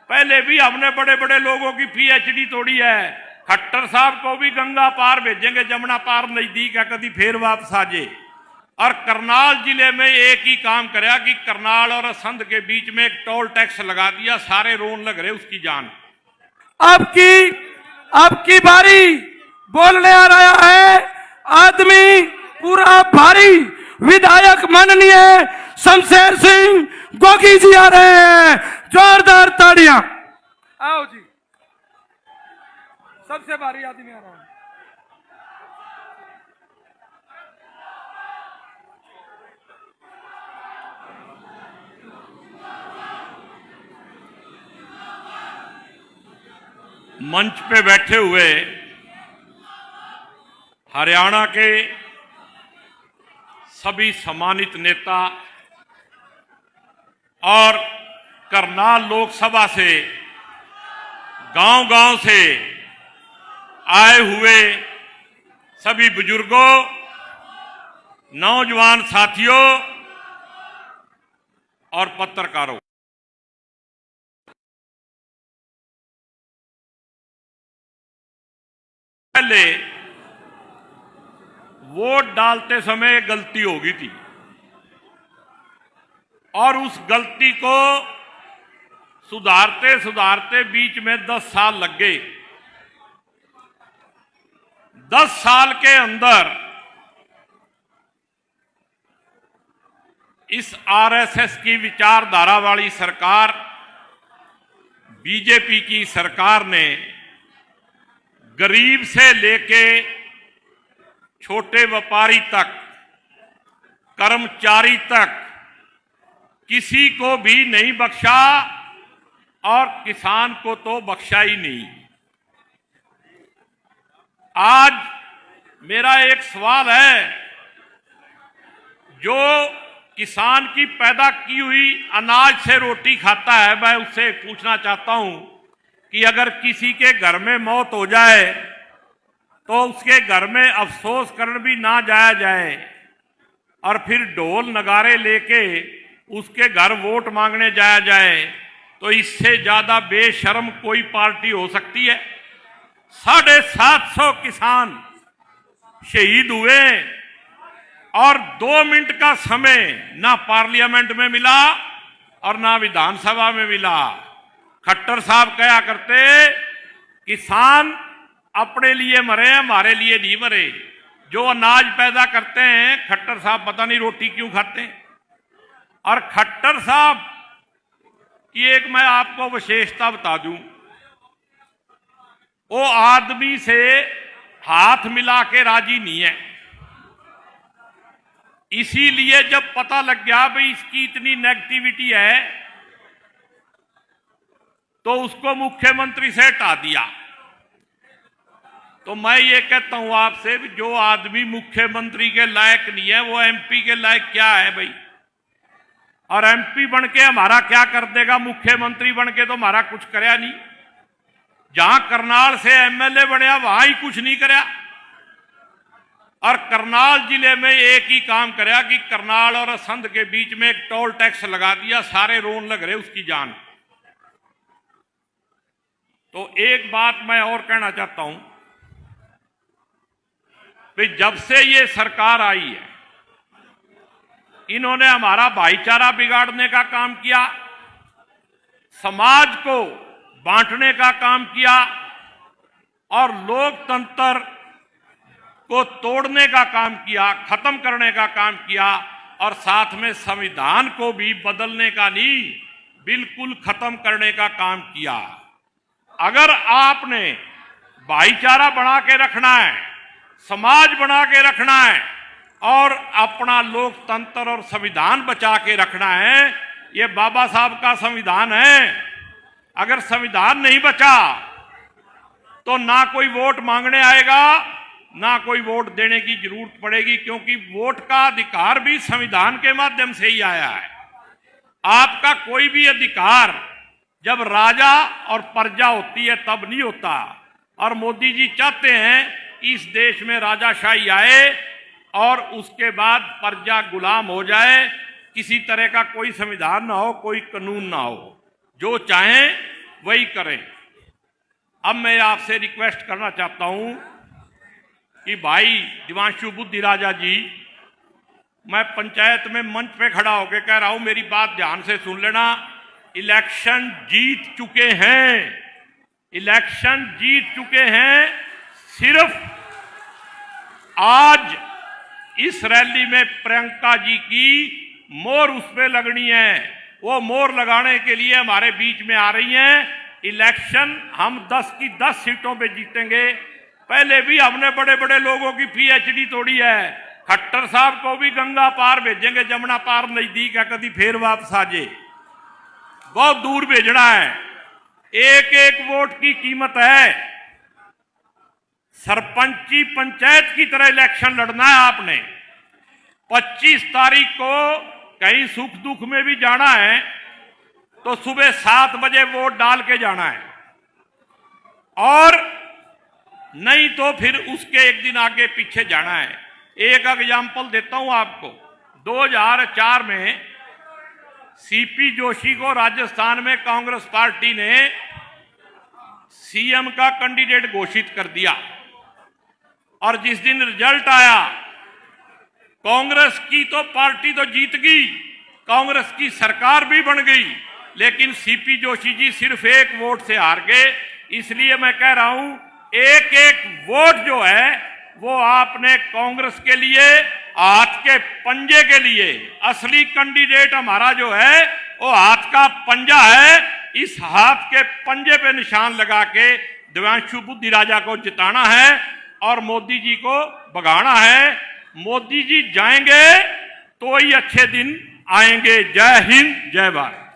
पहले भी हमने बड़े बड़े लोगों की पीएचडी तोड़ी है। खट्टर साहब को भी गंगा पार भेजेंगे, जमुना पार नजदीक है, कभी फिर वापस आ जाए। और करनाल जिले में एक ही काम कराया कि करनाल और असंध के बीच में एक टोल टैक्स लगा दिया, सारे रोन लग रहे उसकी जान। अब की बारी बोलने आ रहा है आदमी पूरा भारी, विधायक माननीय शमशेर सिंह गोगी जी आ रहे हैं, जोरदार ताड़ियां। आओ जी, सबसे भारी आदमी आ रहा है। मंच पे बैठे हुए हरियाणा के सभी सम्मानित नेता और करनाल लोकसभा से गांव-गांव से आए हुए सभी बुजुर्गों, नौजवान साथियों और पत्रकारों, पहले वोट डालते समय गलती हो गई थी और उस गलती को सुधारते सुधारते बीच में 10 साल लग गए। 10 साल के अंदर इस आरएसएस की विचारधारा वाली सरकार, बीजेपी की सरकार ने गरीब से लेके छोटे व्यापारी तक, कर्मचारी तक किसी को भी नहीं बख्शा और किसान को तो बख्शा ही नहीं। आज मेरा एक सवाल है, जो किसान की पैदा की हुई अनाज से रोटी खाता है, मैं उससे पूछना चाहता हूं कि अगर किसी के घर में मौत हो जाए तो उसके घर में अफसोस करने भी ना जाया जाए और फिर ढोल नगारे लेके उसके घर वोट मांगने जाया जाए, तो इससे ज्यादा बेशर्म कोई पार्टी हो सकती है? 750 किसान शहीद हुए और 2 मिनट का समय ना पार्लियामेंट में मिला और ना विधानसभा में मिला। खट्टर साहब कहा करते, किसान अपने लिए मरे, हमारे लिए नहीं मरे। जो अनाज पैदा करते हैं, खट्टर साहब पता नहीं रोटी क्यों खाते हैं। और खट्टर साहब की एक मैं आपको विशेषता बता दूं, वो आदमी से हाथ मिला के राजी नहीं है। इसीलिए जब पता लग गया भाई इसकी इतनी नेगेटिविटी है तो उसको मुख्यमंत्री से हटा दिया। तो मैं ये कहता हूं आपसे, जो आदमी मुख्यमंत्री के लायक नहीं है वो एमपी के लायक क्या है भाई? और एमपी बन के हमारा क्या कर देगा? मुख्यमंत्री बन के तो हमारा कुछ करया नहीं। जहां करनाल से एमएलए बनया वहां ही कुछ नहीं करया। और करनाल जिले में एक ही काम करया कि करनाल और असंध के बीच में एक टोल टैक्स लगा दिया, सारे रोन लग रहे उसकी जान। तो एक बात मैं और कहना चाहता हूं भाई, जब से ये सरकार आई है इन्होंने हमारा भाईचारा बिगाड़ने का काम किया, समाज को बांटने का काम किया और लोकतंत्र को तोड़ने का काम किया, खत्म करने का काम किया और साथ में संविधान को भी बदलने का नहीं, बिल्कुल खत्म करने का काम किया। अगर आपने भाईचारा बना के रखना है, समाज बना के रखना है और अपना लोकतंत्र और संविधान बचा के रखना है, ये बाबा साहब का संविधान है। अगर संविधान नहीं बचा तो ना कोई वोट मांगने आएगा, ना कोई वोट देने की जरूरत पड़ेगी, क्योंकि वोट का अधिकार भी संविधान के माध्यम से ही आया है। आपका कोई भी अधिकार जब राजा और प्रजा होती है तब नहीं होता। और मोदी जी चाहते हैं कि इस देश में राजाशाही आए और उसके बाद प्रजा गुलाम हो जाए, किसी तरह का कोई संविधान ना हो, कोई कानून ना हो, जो चाहें वही करें। अब मैं आपसे रिक्वेस्ट करना चाहता हूं कि भाई दिवांशु बुद्धि राजा जी, मैं पंचायत में मंच पे खड़ा होकर कह रहा हूं, मेरी बात ध्यान से सुन लेना। इलेक्शन जीत चुके हैं, इलेक्शन जीत चुके हैं। सिर्फ आज इस रैली में प्रियंका जी की मोहर उस पे लगनी है। वो मोहर लगाने के लिए हमारे बीच में आ रही हैं। इलेक्शन हम 10 की 10 सीटों पे जीतेंगे। पहले भी हमने बड़े बड़े लोगों की पीएचडी तोड़ी है। खट्टर साहब को भी गंगा पार भेजेंगे, जमुना पार नजदीक है, कभी फिर वापस आ जाए, बहुत दूर भेजना है। एक एक वोट की कीमत है। सरपंची पंचायत की तरह इलेक्शन लड़ना है आपने। 25 तारीख को कहीं सुख दुख में भी जाना है तो सुबह 7 बजे वोट डाल के जाना है, और नहीं तो फिर उसके एक दिन आगे पीछे जाना है। एक एग्जाम्पल देता हूं आपको। 2004 में सीपी जोशी को राजस्थान में कांग्रेस पार्टी ने सीएम का कैंडिडेट घोषित कर दिया, और जिस दिन रिजल्ट आया, कांग्रेस की तो पार्टी तो जीत गई, कांग्रेस की सरकार भी बन गई, लेकिन सीपी जोशी जी सिर्फ एक वोट से हार गए। इसलिए मैं कह रहा हूं, एक एक वोट जो है वो आपने कांग्रेस के लिए, हाथ के पंजे के लिए, असली कैंडिडेट हमारा जो है वो हाथ का पंजा है। इस हाथ के पंजे पे निशान लगा के दिव्यांशु बुद्धि राजा को जिताना है और मोदी जी को भगाना है। मोदी जी जाएंगे तो ही अच्छे दिन आएंगे। जय हिंद, जय भारत।